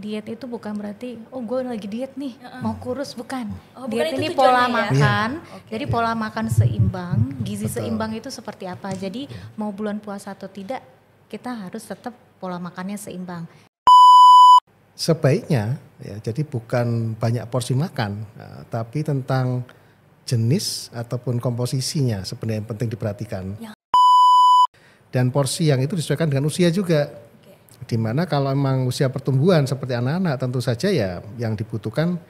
Diet itu bukan berarti, oh gue lagi diet nih, mau kurus, bukan. Oh, bukan Diet itu ini tujuannya pola ya? makan, Oke. jadi pola makan seimbang, gizi Betul. seimbang itu seperti apa. Jadi mau bulan puasa atau tidak, kita harus tetap pola makannya seimbang. Sebaiknya ya, jadi bukan banyak porsi makan, tapi tentang jenis ataupun komposisinya sebenarnya yang penting diperhatikan. Ya. Dan porsi yang itu disesuaikan dengan usia juga. Dimana kalau memang usia pertumbuhan seperti anak-anak tentu saja ya yang dibutuhkan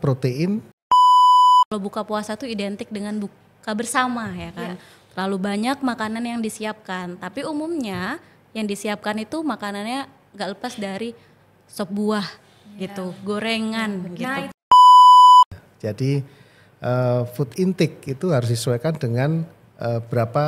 protein. Kalau buka puasa tuh identik dengan buka bersama ya kan. Terlalu banyak makanan yang disiapkan. Tapi umumnya yang disiapkan itu makanannya nggak lepas dari sop buah gitu, gorengan gitu. Nah, Jadi food intake itu harus disesuaikan dengan berapa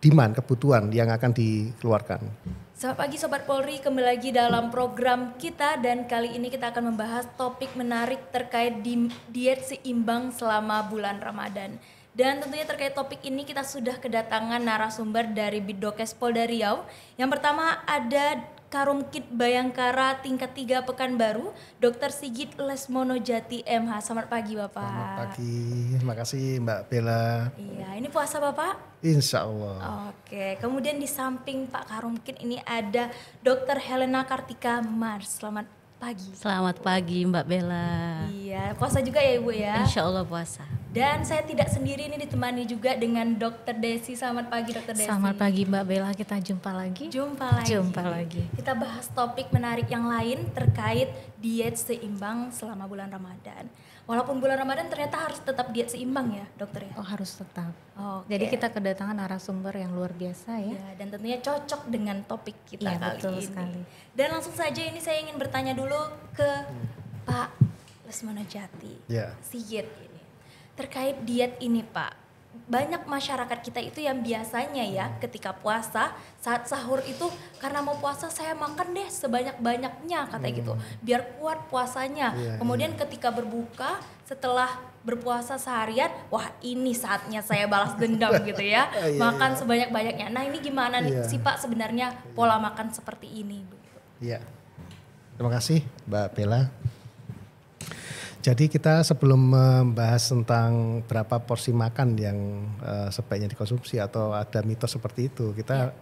demand, kebutuhan yang akan dikeluarkan. selamat pagi Sobat Polri, kembali lagi dalam program kita dan kali ini kita akan membahas topik menarik terkait diet seimbang selama bulan Ramadan. Dan tentunya terkait topik ini kita sudah kedatangan narasumber dari Biddokes Polda Riau. Yang pertama ada Karumkit Bayangkara tingkat 3 Pekanbaru, Dr. Sigit Lesmono Jati MH. Selamat pagi Bapak. Selamat pagi, terima kasih Mbak Bella. Iya, ini puasa Bapak? Insya Allah. Oke, kemudian di samping Pak Karumkit ini ada Dr. Helena Kartika Mars. Selamat pagi. Selamat pagi Mbak Bella. Iya, puasa juga ya Ibu ya. Insya Allah puasa. Dan saya tidak sendiri, ini ditemani juga dengan Dr. Desi. Selamat pagi Dr. Desi. Selamat pagi Mbak Bella, kita jumpa lagi. Jumpa lagi. Kita bahas topik menarik yang lain terkait diet seimbang selama bulan Ramadan. Walaupun bulan Ramadan ternyata harus tetap diet seimbang ya dokter ya? Oh harus tetap. Oke. Jadi kita kedatangan narasumber yang luar biasa ya. Ya, dan tentunya cocok dengan topik kita Iya, kali betul ini. sekali. Dan langsung saja ini saya ingin bertanya dulu ke Pak Lesmono Jati, Ya. Sigit ini. Terkait diet ini Pak, banyak masyarakat kita itu yang biasanya ya ketika puasa, saat sahur itu karena mau puasa saya makan deh sebanyak-banyaknya katanya gitu, biar kuat puasanya. Kemudian ketika berbuka setelah berpuasa seharian, wah ini saatnya saya balas dendam gitu ya, makan sebanyak-banyaknya. Nah ini gimana nih sih Pak sebenarnya pola makan seperti ini? Iya. Terima kasih Mbak Bella. Jadi kita sebelum membahas tentang berapa porsi makan yang sebaiknya dikonsumsi atau ada mitos seperti itu, kita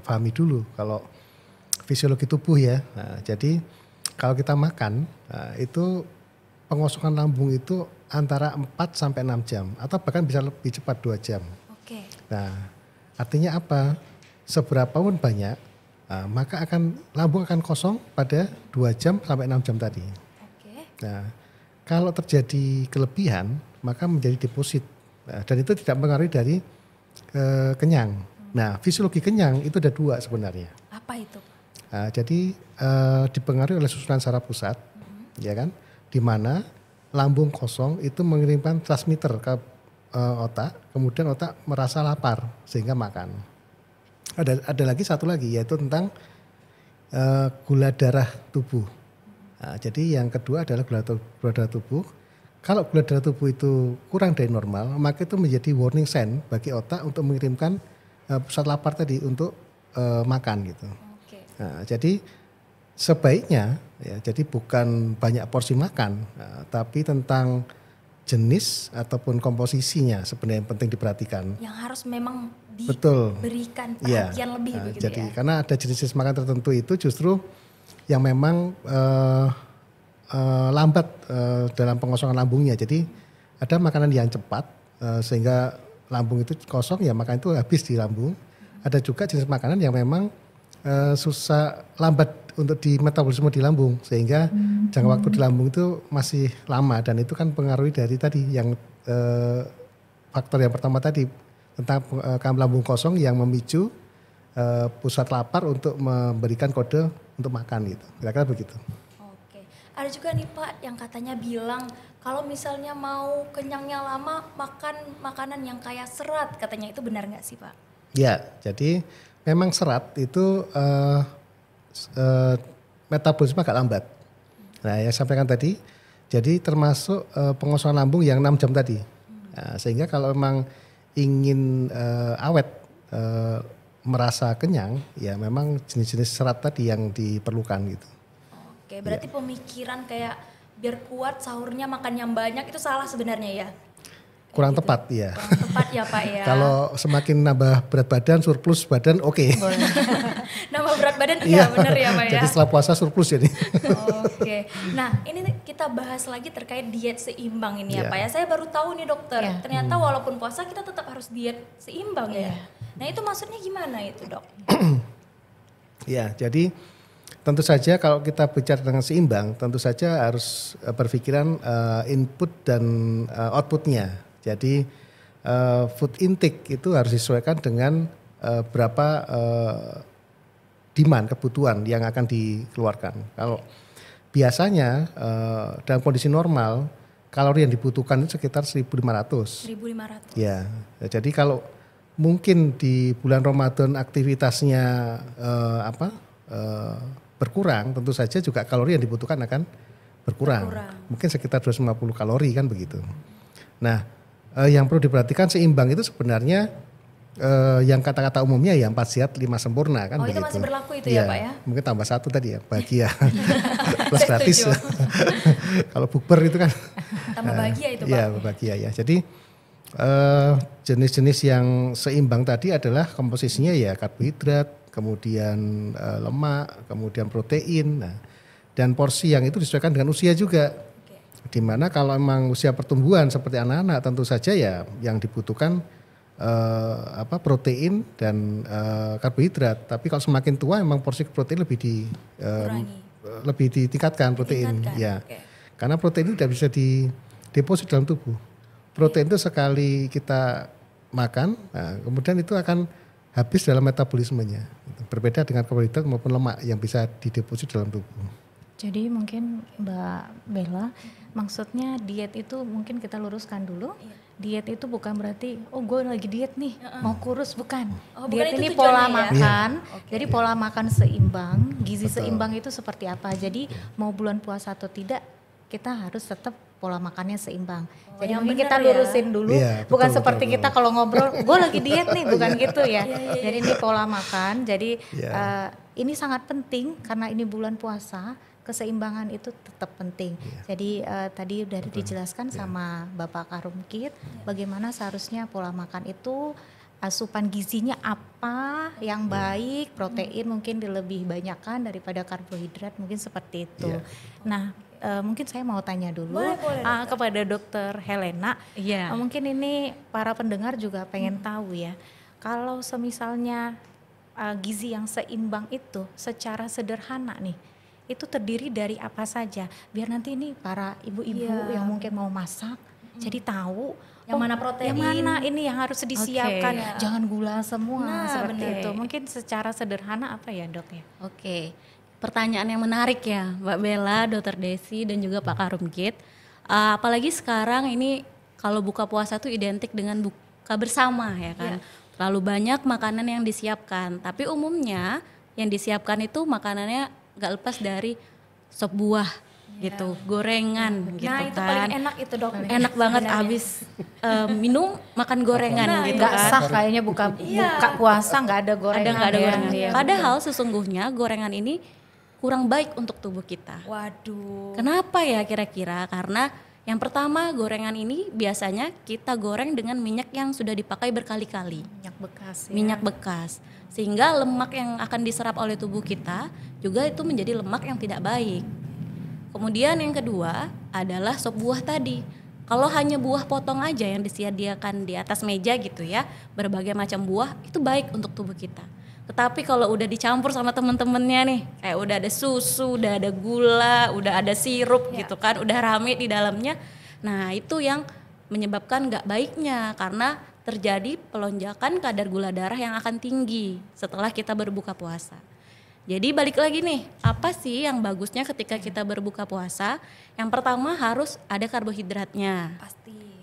pahami dulu kalau fisiologi tubuh ya. Nah, jadi kalau kita makan itu pengosongan lambung itu antara 4 sampai 6 jam atau bahkan bisa lebih cepat 2 jam. Oke. Nah, artinya apa? Seberapapun banyak, maka lambung akan kosong pada 2 jam sampai 6 jam tadi. Oke. Nah, kalau terjadi kelebihan maka menjadi deposit. Nah, dan itu tidak mempengaruhi dari kenyang. Nah, fisiologi kenyang itu ada 2 sebenarnya. Apa itu? Nah, jadi dipengaruhi oleh susunan saraf pusat, ya kan? Di mana lambung kosong itu mengirimkan transmitter ke otak, kemudian otak merasa lapar sehingga makan. Ada lagi satu lagi yaitu tentang gula darah tubuh. Nah, jadi yang kedua adalah gula darah tubuh. Kalau gula darah tubuh itu kurang dari normal, maka itu menjadi warning sign bagi otak untuk mengirimkan pusat lapar tadi untuk makan gitu. Oke. Nah, jadi sebaiknya ya, jadi bukan banyak porsi makan, tapi tentang jenis ataupun komposisinya sebenarnya yang penting diperhatikan. Yang harus memang Betul. diberikan Iya. perhatian lebih Nah, begitu jadi ya. karena ada jenis-jenis makan tertentu itu justru yang memang lambat dalam pengosongan lambungnya. Jadi ada makanan yang cepat sehingga lambung itu kosong, ya makan itu habis di lambung. Ada juga jenis makanan yang memang susah, lambat untuk di metabolisme di lambung sehingga jangka waktu di lambung itu masih lama, dan itu kan pengaruhi dari tadi yang faktor yang pertama tadi tentang lambung kosong yang memicu pusat lapar untuk memberikan kode untuk makan gitu. Kira-kira begitu. Oke. Ada juga nih Pak yang katanya bilang kalau misalnya mau kenyangnya lama makan makanan yang kaya serat, katanya itu benar nggak sih Pak? Ya, jadi memang serat itu metabolisme agak lambat. Nah, yang saya sampaikan tadi, jadi termasuk pengosongan lambung yang 6 jam tadi. Nah, sehingga kalau memang ingin awet merasa kenyang, ya memang jenis-jenis serat tadi yang diperlukan gitu. Oke, berarti pemikiran kayak biar kuat sahurnya makan yang banyak itu salah sebenarnya ya? Kurang Gitu. tepat ya. Kurang tepat ya Pak ya. Kalau semakin nambah berat badan, surplus badan oke. Nama berat badan iya benar ya Pak ya. Jadi setelah puasa surplus jadi. Oke, nah ini nih kita bahas lagi terkait diet seimbang ini ya Iya. Pak ya. Saya baru tahu nih dokter, Iya. ternyata walaupun puasa kita tetap harus diet seimbang ya. Nah itu maksudnya gimana itu dok? Ya, jadi tentu saja kalau kita bicara dengan seimbang, tentu saja harus berpikiran input dan outputnya. Jadi food intake itu harus disesuaikan dengan berapa demand, kebutuhan yang akan dikeluarkan. Kalau biasanya dalam kondisi normal, kalori yang dibutuhkan itu sekitar 1.500. 1.500. Ya, jadi kalau mungkin di bulan Ramadan aktivitasnya berkurang, tentu saja juga kalori yang dibutuhkan akan berkurang. Mungkin sekitar 250 kalori kan begitu. Nah, yang perlu diperhatikan seimbang itu sebenarnya yang kata-kata umumnya ya 4 sehat 5 sempurna kan Oh, begitu. itu masih berlaku itu ya, Pak ya? Mungkin tambah 1 tadi ya, bahagia. Plus Saya gratis. setuju. Kalau bukber itu kan Tambah bahagia itu Pak. iya, bahagia ya. Jadi jenis-jenis yang seimbang tadi adalah komposisinya ya karbohidrat, kemudian lemak, kemudian protein. Nah, dan porsi yang itu disesuaikan dengan usia juga. Dimana kalau memang usia pertumbuhan seperti anak-anak tentu saja ya yang dibutuhkan protein dan karbohidrat. Tapi kalau semakin tua memang porsi protein lebih ditingkatkan protein. Ya, karena protein itu tidak bisa dideposit dalam tubuh. Protein itu sekali kita makan, nah, kemudian itu akan habis dalam metabolismenya. Berbeda dengan karbohidrat maupun lemak yang bisa dideposit dalam tubuh. Jadi mungkin Mbak Bella, maksudnya diet itu mungkin kita luruskan dulu. Diet itu bukan berarti, oh gue lagi diet nih, mau kurus, bukan. Oh, Diet bukan itu ini tujuannya pola ya? makan, jadi pola makan seimbang, gizi seimbang itu seperti apa. Jadi mau bulan puasa atau tidak, kita harus tetap pola makannya seimbang. Jadi yang mungkin benar kita ya. lurusin dulu, Iya, bukan betul, seperti betul, kita kalau ngobrol, gue lagi diet nih, bukan gitu ya. Iya. Jadi ini pola makan, jadi Iya. ini sangat penting karena ini bulan puasa, keseimbangan itu tetap penting. Jadi tadi udah dijelaskan sama Bapak Karumkit, bagaimana seharusnya pola makan itu asupan gizinya apa yang baik, protein mungkin lebih banyakkan daripada karbohidrat, mungkin seperti itu. Nah, mungkin saya mau tanya dulu Boleh, kepada Dokter Helena. Iya. Mungkin ini para pendengar juga pengen tahu ya. Kalau semisalnya gizi yang seimbang itu secara sederhana nih, itu terdiri dari apa saja? Biar nanti ini para ibu-ibu yang mungkin mau masak, jadi tahu Yang mana protein. yang mana ini yang harus disiapkan. Oke. Jangan gula semua Nah, seperti benar. itu. Mungkin secara sederhana apa ya Dok ya? Oke, pertanyaan yang menarik ya Mbak Bella, Dokter Desi dan juga Pak Karumkit. Apalagi sekarang ini kalau buka puasa tuh identik dengan buka bersama ya kan. Terlalu banyak makanan yang disiapkan. Tapi umumnya yang disiapkan itu makanannya gak lepas dari sop buah gitu, gorengan gitu Nah itu kan. paling enak itu dok. Enak banget Sebenarnya. abis minum makan gorengan gitu Nggak kan. sah kayaknya buka puasa nggak ada gorengan. Nggak ada ya. gorengan. Iya. Padahal sesungguhnya gorengan ini kurang baik untuk tubuh kita. Waduh. Kenapa ya kira-kira? Karena yang pertama gorengan ini biasanya kita goreng dengan minyak yang sudah dipakai berkali-kali. Minyak bekas ya. Minyak bekas. Sehingga lemak yang akan diserap oleh tubuh kita juga itu menjadi lemak yang tidak baik. Kemudian yang kedua adalah sop buah tadi. Kalau hanya buah potong aja yang disediakan di atas meja gitu ya, berbagai macam buah itu baik untuk tubuh kita. Tetapi kalau udah dicampur sama temen-temennya nih, kayak udah ada susu, udah ada gula, udah ada sirup gitu kan, udah rame di dalamnya. Nah itu yang menyebabkan nggak baiknya karena terjadi pelonjakan kadar gula darah yang akan tinggi setelah kita berbuka puasa. Jadi balik lagi nih, apa sih yang bagusnya ketika kita berbuka puasa? Yang pertama harus ada karbohidratnya.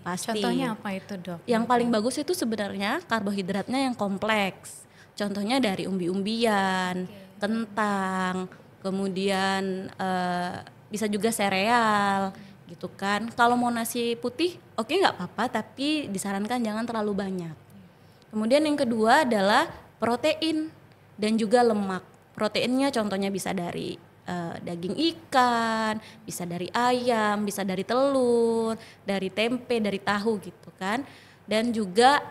Pasti. Contohnya apa itu Dok? Yang paling bagus itu sebenarnya karbohidratnya yang kompleks. Contohnya dari umbi-umbian, kentang, kemudian bisa juga sereal gitu kan. Kalau mau nasi putih oke nggak apa-apa, tapi disarankan jangan terlalu banyak. Kemudian yang kedua adalah protein dan juga lemak. Proteinnya contohnya bisa dari daging ikan, bisa dari ayam, bisa dari telur, dari tempe, dari tahu gitu kan. Dan juga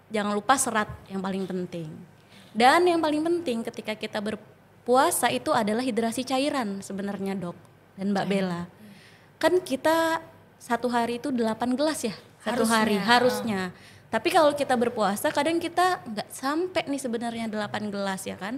jangan lupa serat yang paling penting. Dan yang paling penting ketika kita berpuasa itu adalah hidrasi cairan sebenarnya dok dan Mbak Bella. Kan kita satu hari itu 8 gelas ya, satu hari harusnya. Tapi kalau kita berpuasa kadang kita nggak sampai nih sebenarnya 8 gelas ya kan.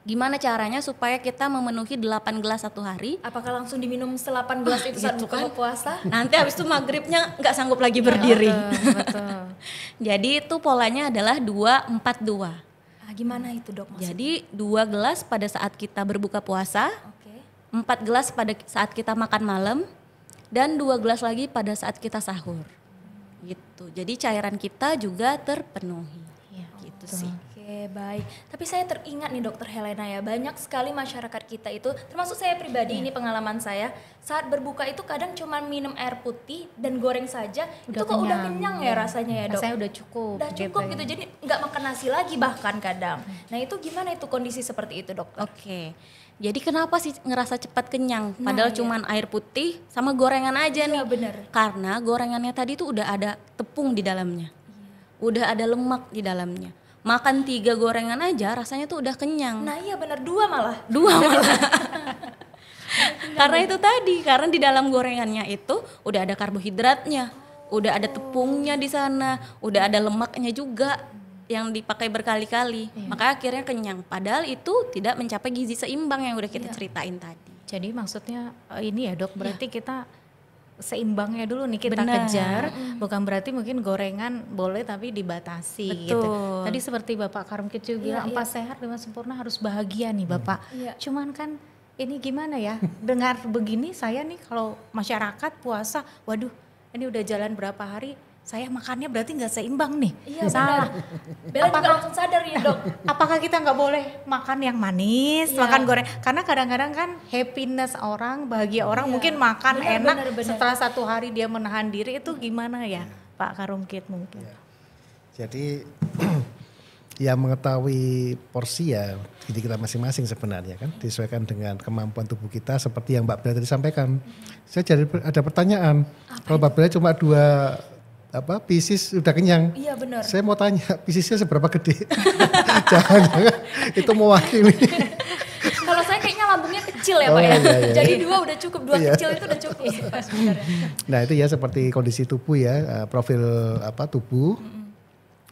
Gimana caranya supaya kita memenuhi 8 gelas satu hari? Apakah langsung diminum 8 gelas itu saat gitu buka kan. puasa? Nanti habis itu maghribnya nggak sanggup lagi berdiri. Betul. Jadi itu polanya adalah 2-4-2. Gimana itu dok maksudnya? Jadi 2 gelas pada saat kita berbuka puasa, Oke. 4 gelas pada saat kita makan malam, dan 2 gelas lagi pada saat kita sahur. Gitu. Jadi cairan kita juga terpenuhi. Gitu sih. Oke, baik. Tapi saya teringat nih Dokter Helena ya, banyak sekali masyarakat kita itu, termasuk saya pribadi, ini pengalaman saya, saat berbuka itu kadang cuma minum air putih dan goreng saja, itu kok udah kenyang ya rasanya ya dok? Rasanya udah cukup. Udah cukup gitu, jadi nggak makan nasi lagi bahkan kadang. Nah itu gimana itu kondisi seperti itu dokter? Oke. Jadi kenapa sih ngerasa cepat kenyang? Nah, Padahal iya. cuman air putih sama gorengan aja Iya nih. bener. Karena gorengannya tadi tuh udah ada tepung di dalamnya. Udah ada lemak di dalamnya. Makan 3 gorengan aja rasanya tuh udah kenyang. Nah iya bener, 2 malah. 2 malah. Karena itu tadi, karena di dalam gorengannya itu udah ada karbohidratnya, udah ada tepungnya di sana, udah ada lemaknya juga yang dipakai berkali-kali. Maka akhirnya kenyang. Padahal itu tidak mencapai gizi seimbang yang udah kita ceritain tadi. Jadi maksudnya ini ya dok, berarti kita seimbangnya dulu nih kita Benar. kejar, bukan berarti mungkin gorengan boleh tapi dibatasi gitu. Betul. Tadi seperti Bapak Karumkit juga bilang 4 sehat 5 sempurna harus bahagia nih Bapak. Iya. Cuman kan ini gimana ya, dengar begini saya nih kalau masyarakat puasa, waduh ini udah jalan berapa hari, saya makannya berarti nggak seimbang nih. Iya Salah. benar. Bella juga langsung sadar ya dok. Apakah kita nggak boleh makan yang manis, Iya. makan goreng? Karena kadang-kadang kan happiness orang, bahagia orang Iya. mungkin makan Benar, enak benar. setelah 1 hari dia menahan diri itu gimana ya, Pak Karumkit mungkin? Jadi ya mengetahui porsi ya diri kita masing-masing sebenarnya kan, disesuaikan dengan kemampuan tubuh kita seperti yang Mbak Bella tadi sampaikan. Saya jadi ada pertanyaan, kalau Mbak Bella cuma 2 pieces udah kenyang. Iya benar. Saya mau tanya pisisnya seberapa gede? Jangan-jangan itu mewakili. Kalau saya kayaknya lambungnya kecil ya Oh, Pak ya. iya, iya. Jadi 2 udah cukup, 2 Iya. kecil itu udah cukup sih Pak sebenarnya. Nah itu ya seperti kondisi tubuh ya, profil tubuh,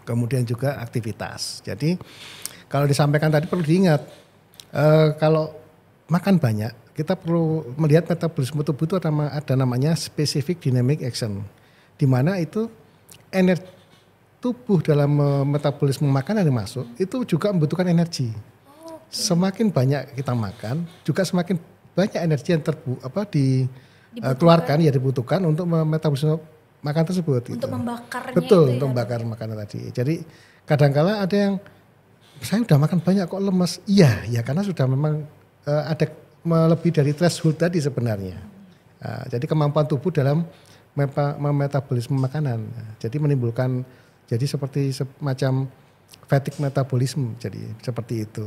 kemudian juga aktivitas. Jadi kalau disampaikan tadi perlu diingat, kalau makan banyak, kita perlu melihat metabolisme tubuh itu ada namanya specific dynamic action, di mana itu energi tubuh dalam metabolisme makanan yang masuk itu juga membutuhkan energi. Semakin banyak kita makan, juga semakin banyak energi yang dikeluarkan ya dibutuhkan untuk metabolisme makan tersebut. Untuk gitu. membakarnya Betul, itu untuk ya, membakar makanan tadi. Jadi kadangkala ada yang saya udah makan banyak kok lemes. Iya, ya karena sudah memang ada melebihi dari threshold tadi sebenarnya. Jadi kemampuan tubuh dalam memetabolisme makanan. Jadi menimbulkan jadi seperti semacam fatigue metabolisme. Jadi seperti itu.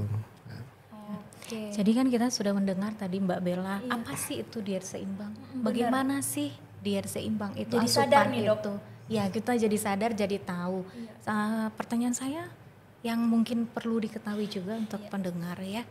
Oke. Jadi kan kita sudah mendengar tadi Mbak Bella, apa sih itu diet seimbang? Bagaimana sih diet seimbang itu? Jadi asupan sadar nih, Dok. itu. Ya kita jadi sadar, jadi tahu. Pertanyaan saya yang mungkin perlu diketahui juga untuk pendengar ya,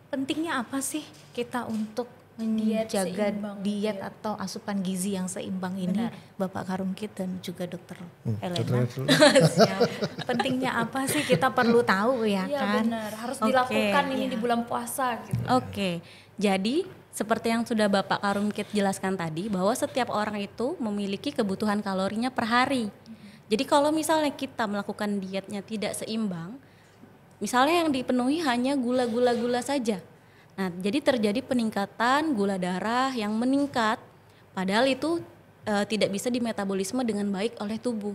pentingnya apa sih kita untuk menjaga seimbang, diet atau asupan gizi yang seimbang ini, Benar. Bapak Karumkit dan juga Dokter Helena? Betul. Siap. Pentingnya apa sih kita perlu tahu ya Iya kan? benar, harus Oke, dilakukan ini iya. di bulan puasa gitu. Oke, jadi seperti yang sudah Bapak Karumkit jelaskan tadi, bahwa setiap orang itu memiliki kebutuhan kalorinya per hari. Jadi kalau misalnya kita melakukan dietnya tidak seimbang, misalnya yang dipenuhi hanya gula saja. Nah, jadi terjadi peningkatan gula darah yang meningkat, padahal itu tidak bisa dimetabolisme dengan baik oleh tubuh.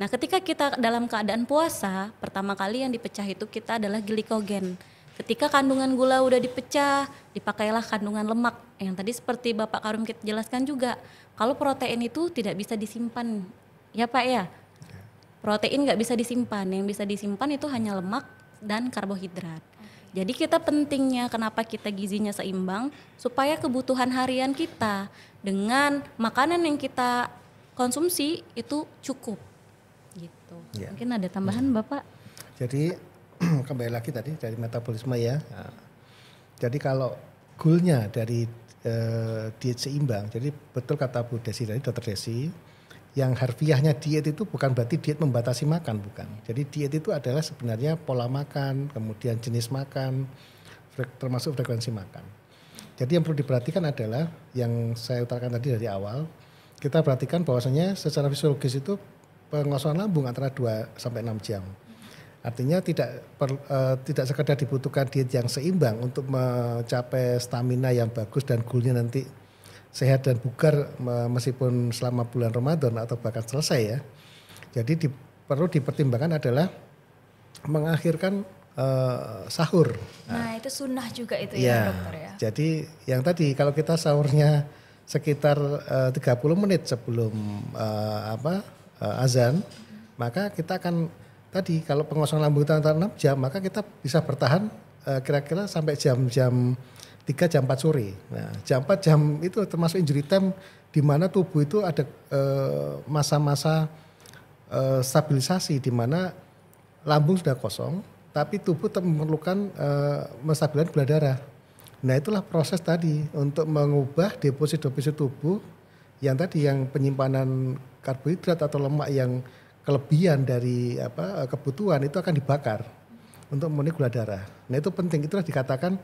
Nah, ketika kita dalam keadaan puasa, pertama kali yang dipecah itu kita adalah glikogen. Ketika kandungan gula udah dipecah, dipakailah kandungan lemak. Yang tadi seperti Bapak Karumkit jelaskan juga, kalau protein itu tidak bisa disimpan, ya Pak ya. protein nggak bisa disimpan, yang bisa disimpan itu hanya lemak dan karbohidrat. Jadi kita pentingnya kenapa kita gizinya seimbang supaya kebutuhan harian kita dengan makanan yang kita konsumsi itu cukup gitu. Ya. Mungkin ada tambahan Bapak? Jadi kembali lagi tadi dari metabolisme ya. Nah, jadi kalau goalnya dari diet seimbang, jadi betul kata Bu Desi tadi, Dokter Desi, yang harfiahnya diet itu bukan berarti diet membatasi makan, bukan. Jadi diet itu adalah sebenarnya pola makan, kemudian jenis makan, termasuk frekuensi makan. Jadi yang perlu diperhatikan adalah yang saya utarakan tadi dari awal, kita perhatikan bahwasanya secara fisiologis itu pengosongan lambung antara 2 sampai 6 jam. Artinya tidak sekadar dibutuhkan diet yang seimbang untuk mencapai stamina yang bagus dan goalnya nanti sehat dan bugar meskipun selama bulan Ramadan atau bahkan selesai ya. Jadi perlu dipertimbangkan adalah mengakhirkan sahur. Nah itu sunnah juga itu Ya, ya dokter ya. jadi yang tadi kalau kita sahurnya sekitar 30 menit sebelum azan, maka kita akan tadi kalau pengosongan lambung itu antara 6 jam, maka kita bisa bertahan kira-kira sampai jam 3 jam 4 sore. Nah, jam 4 jam itu termasuk injury time di mana tubuh itu ada masa-masa stabilisasi di mana lambung sudah kosong, tapi tubuh tetap memerlukan menstabilkan gula darah. Nah, itulah proses tadi untuk mengubah deposit-deposit tubuh yang tadi yang penyimpanan karbohidrat atau lemak yang kelebihan dari kebutuhan itu akan dibakar untuk memenuhi gula darah. Nah itu penting, itulah dikatakan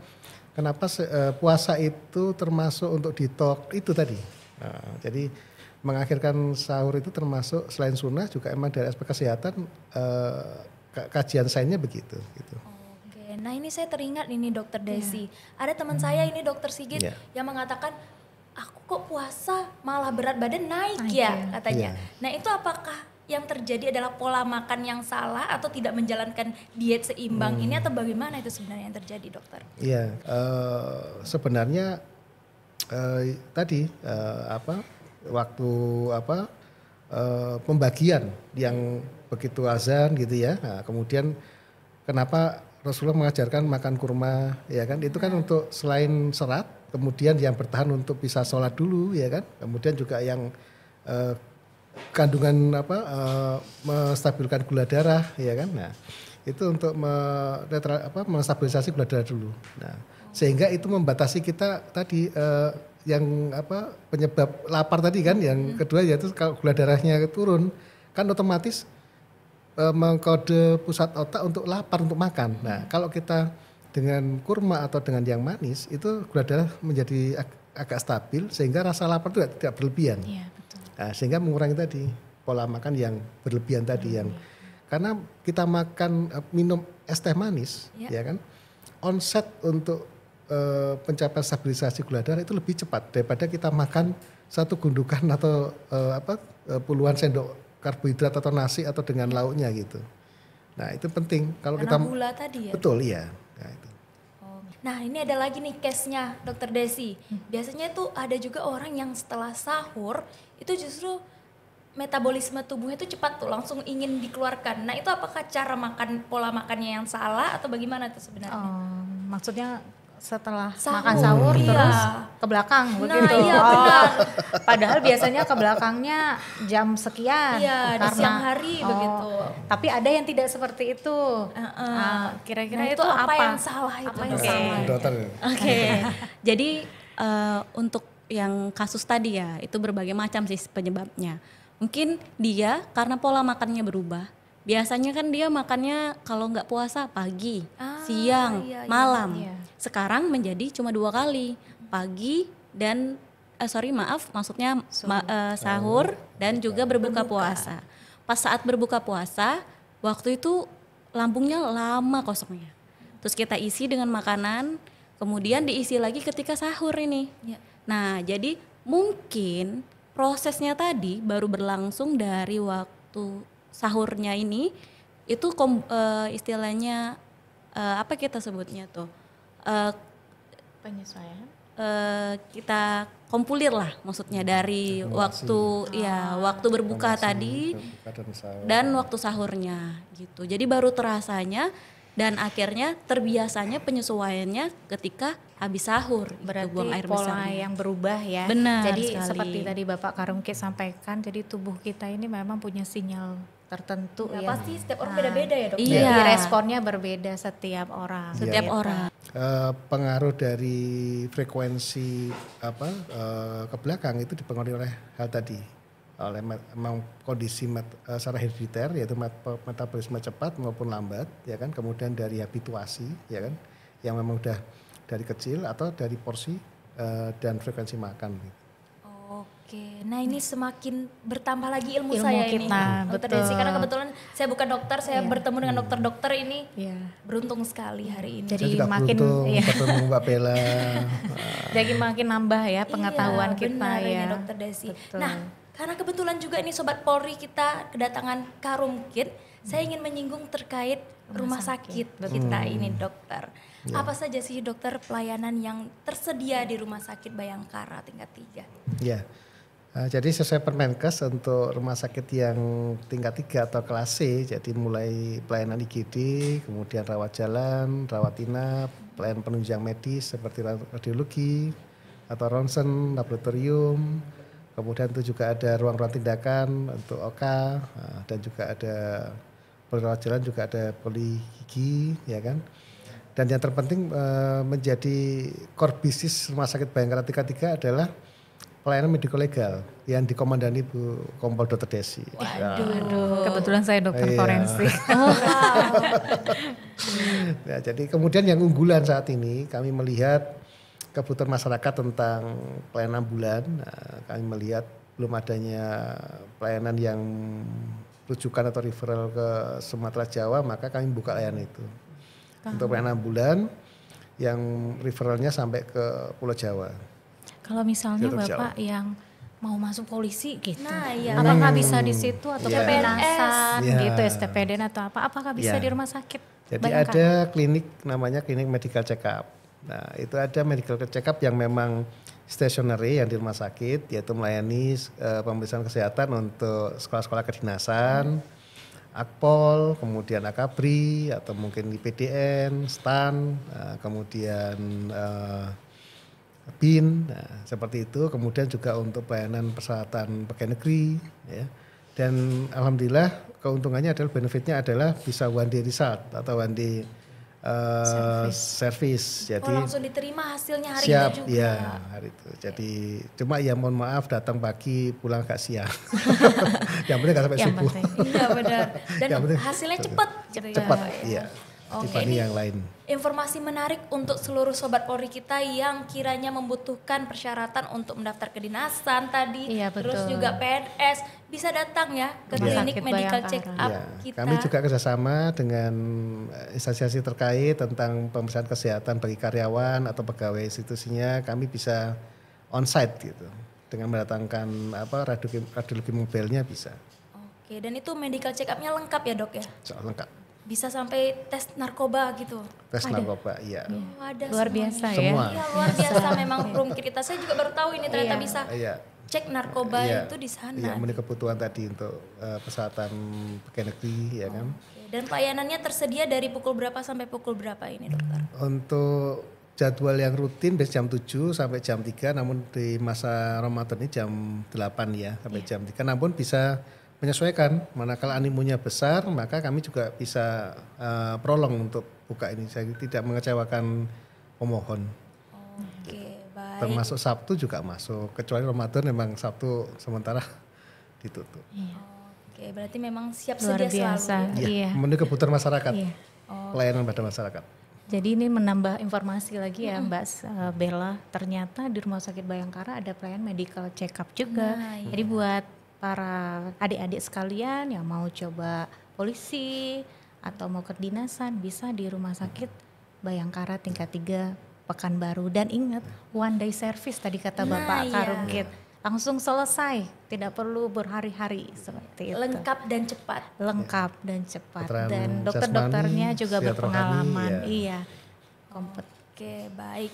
kenapa puasa itu termasuk untuk detox itu tadi. Nah, jadi mengakhirkan sahur itu termasuk selain sunnah juga emang dari aspek kesehatan kajian sainsnya begitu. Gitu. Oke, nah ini saya teringat ini Dokter Desi. Ada teman saya ini Dokter Sigit yang mengatakan aku kok puasa malah berat badan naik ya katanya. Nah itu apakah yang terjadi adalah pola makan yang salah atau tidak menjalankan diet seimbang ini atau bagaimana itu sebenarnya yang terjadi dokter? Iya, sebenarnya tadi waktu pembagian yang begitu azan gitu ya, nah, kemudian kenapa Rasulullah mengajarkan makan kurma ya kan, itu kan untuk selain serat, kemudian yang bertahan untuk bisa sholat dulu ya kan, kemudian juga yang kandungan menstabilkan gula darah ya kan. Nah, itu untuk menstabilisasi gula darah dulu. Nah, sehingga itu membatasi kita tadi yang penyebab lapar tadi kan, yang kedua yaitu kalau gula darahnya turun kan otomatis mengkode pusat otak untuk lapar untuk makan. Nah, kalau kita dengan kurma atau dengan yang manis itu gula darah menjadi agak stabil sehingga rasa lapar itu tidak berlebihan. Iya, betul. Nah, sehingga mengurangi tadi pola makan yang berlebihan tadi yang karena kita makan minum es teh manis ya kan, onset untuk pencapaian stabilisasi gula darah itu lebih cepat daripada kita makan satu gundukan atau puluhan sendok karbohidrat atau nasi atau dengan lauknya gitu. Nah itu penting kalau karena kita gula tadi ya. Betul iya. Nah, itu. Nah ini ada lagi nih case-nya Dokter Desi. Biasanya tuh ada juga orang yang setelah sahur itu justru metabolisme tubuhnya itu cepat tuh langsung ingin dikeluarkan. Nah itu apakah cara makan, pola makannya yang salah atau bagaimana tuh sebenarnya? Maksudnya setelah Sahur, makan sahur iya. terus ke belakang begitu. Iya benar. Padahal biasanya ke belakangnya jam sekian. Iya di siang hari begitu. Tapi ada yang tidak seperti itu. Kira-kira Nah, itu apa yang salah itu? Apa yang Oke. salah? Dokter. Oke. Jadi untuk yang kasus tadi ya itu berbagai macam sih penyebabnya. Mungkin dia karena pola makannya berubah. Biasanya kan dia makannya kalau nggak puasa pagi, siang, malam. Iya. Sekarang menjadi cuma 2 kali, pagi dan maksudnya sahur dan juga berbuka puasa. Pas saat berbuka puasa, waktu itu lambungnya lama kosongnya. Terus kita isi dengan makanan, kemudian diisi lagi ketika sahur ini. Ya. Nah, jadi mungkin prosesnya tadi baru berlangsung dari waktu sahurnya ini itu istilahnya apa kita sebutnya tuh Penyesuaian. kita kompulir lah, maksudnya dari waktu waktu berbuka tadi dan waktu sahurnya gitu. Jadi baru terasanya dan akhirnya terbiasanya penyesuaiannya ketika habis sahur. Berarti buang air pola besarnya. yang berubah ya. Benar Jadi sekali. seperti tadi Bapak Karungkit sampaikan, jadi tubuh kita ini memang punya sinyal tertentu Ya, ya. pasti setiap orang beda-beda ya dok. Iya. Jadi responnya berbeda setiap orang. Setiap gitu. orang. Pengaruh dari frekuensi ke belakang itu dipengaruhi oleh hal tadi, oleh memang kondisi secara herediter, yaitu metabolisme cepat maupun lambat, ya kan, kemudian dari habituasi, ya kan, yang memang udah dari kecil atau dari porsi dan frekuensi makan. Gitu. Oke, nah ini semakin bertambah lagi ilmu Ilmu saya ini, kita, Dokter betul. Desi. Karena kebetulan saya bukan dokter, saya Iya. bertemu dengan dokter-dokter ini. Iya. Beruntung sekali hari ini. Jadi Saya juga makin beruntung iya. ketemu Mbak Bella. Jadi makin nambah ya pengetahuan Iya, kita benar ya. ini Dokter Desi. Betul. Nah, karena kebetulan juga ini Sobat Polri kita kedatangan Karumkit, saya ingin menyinggung terkait rumah sakit kita ini dokter. Apa saja sih dokter pelayanan yang tersedia di Rumah Sakit Bayangkara tingkat 3? Ya. Jadi sesuai Permenkes untuk rumah sakit yang tingkat 3 atau kelas C, jadi mulai pelayanan IGD, kemudian rawat jalan, rawat inap, pelayanan penunjang medis seperti radiologi atau ronsen, laboratorium, kemudian itu juga ada ruang-ruang tindakan untuk OK, dan juga ada rawat jalan, juga ada poligigi, ya kan. Dan yang terpenting menjadi core bisnis Rumah Sakit Bayangkara tingkat 3 adalah pelayanan mediko legal yang dikomandani Bu Kompol Dr. Desi. Kebetulan saya dokter Iya. forensik. Ya, jadi kemudian yang unggulan saat ini kami melihat kebutuhan masyarakat tentang pelayanan ambulan. Nah, kami melihat belum adanya pelayanan yang rujukan atau referral ke Sumatera Jawa, maka kami buka layanan itu. Untuk pelayanan ambulan yang referralnya sampai ke Pulau Jawa. Kalau misalnya Jawa. Bapak yang mau masuk polisi gitu, Nah, iya. apakah bisa di situ atau Iya. kedinasan Iya. gitu, STPDN atau apa? Apakah bisa Iya. di rumah sakit? Jadi Bayangkara? ada klinik namanya klinik medical check up. Nah, itu ada medical check up yang memang stationary yang di rumah sakit, yaitu melayani pemeriksaan kesehatan untuk sekolah-sekolah kedinasan, Akpol, kemudian Akabri atau mungkin di PDN, STAN, kemudian BIN, nah, seperti itu. Kemudian juga untuk pelayanan persyaratan pegawai negeri, ya. Dan alhamdulillah keuntungannya adalah benefitnya adalah bisa one day result atau one day service. Jadi langsung diterima hasilnya hari siap, itu juga. ya hari itu. Jadi cuma ya mohon maaf datang pagi pulang agak siang. Yang penting nggak sampai Yang subuh. penting. Iya benar. Dan Yang penting hasilnya cepat. Gitu ya. Cepat, iya. Oke, Dibanding ini yang lain. informasi menarik untuk seluruh Sobat Polri kita yang kiranya membutuhkan persyaratan untuk mendaftar kedinasan tadi. Iya, Terus betul. juga PNS. Bisa datang ya ke Rumah klinik Sakit medical Bayangkara. check up Ya, kita. kami juga kerjasama dengan instansi terkait tentang pemeriksaan kesehatan bagi karyawan atau pegawai institusinya. Kami bisa on-site gitu dengan mendatangkan radiologi mobilnya bisa. Oke, dan itu medical check up-nya lengkap ya dok ya? Soal lengkap. Bisa sampai tes narkoba gitu? Tes narkoba, iya. Oh, ada Luar semuanya. biasa ya. Semua. Iya luar biasa memang room kita. Saya juga baru tahu ini ternyata bisa Iya. cek narkoba Iya. itu di sana. Iya, memenuhi kebutuhan tadi untuk persyaratan pegawai negeri, ya kan. Oke, dan pelayanannya tersedia dari pukul berapa sampai pukul berapa ini dokter? Untuk jadwal yang rutin dari jam 7 sampai jam 3, namun di masa Ramadan ini jam 8 ya sampai jam 3. Namun bisa menyesuaikan, manakala animonya besar maka kami juga bisa prolong untuk buka ini. Saya tidak mengecewakan pemohon. Oke, baik. Termasuk Sabtu juga masuk, kecuali Ramadan memang Sabtu sementara ditutup. Oke, berarti memang siap Luar sedia biasa. selalu. Ya? Iya. Memenuhi kebutuhan masyarakat, Iya. pelayanan pada masyarakat. Jadi ini menambah informasi lagi ya Mbak Bella, ternyata di Rumah Sakit Bayangkara ada pelayanan medical check up juga. Nah, iya. Jadi buat para adik-adik sekalian yang mau coba polisi atau mau kedinasan bisa di Rumah Sakit Bayangkara tingkat 3 Pekanbaru. Dan ingat one day service tadi kata Nah, Bapak iya. Karungkit. Langsung selesai, tidak perlu berhari-hari seperti itu. Lengkap dan cepat. Lengkap dan cepat. Keterangan Dan jasmani, dokter-dokternya juga sehat rohani, berpengalaman. ya. Iya. Kompeten. Oke, baik.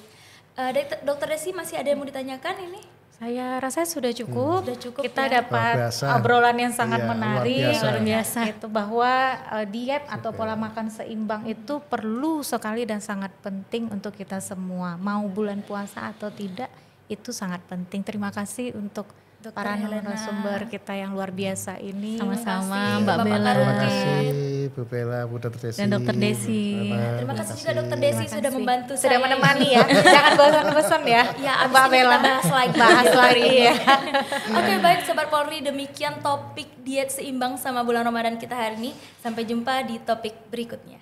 Dokter Desi masih ada yang mau ditanyakan ini? Saya rasa sudah cukup. Sudah cukup Kita ya. dapat Luar biasa. obrolan yang sangat Iya, menarik, luar biasa. Itu bahwa diet atau pola makan seimbang itu perlu sekali dan sangat penting untuk kita semua. Mau bulan puasa atau tidak, itu sangat penting. Terima kasih untuk Dr. para Helena. narasumber kita yang luar biasa ini. Sama-sama kasih, Mbak Bapak Bella. Terima Karun. kasih Bu Bella, Bu Dr. Desi. Dan Dr. Desi. Terima kasih juga Dokter Desi Terima sudah kasih. membantu Sudah saya. menemani ya. Jangan bosan-bosan ya. Ya, abis Mbak ini Bella. kita bahas lagi. Bahas lagi ya. Oke, baik Sobat Polri, demikian topik diet seimbang sama bulan Ramadan kita hari ini. Sampai jumpa di topik berikutnya.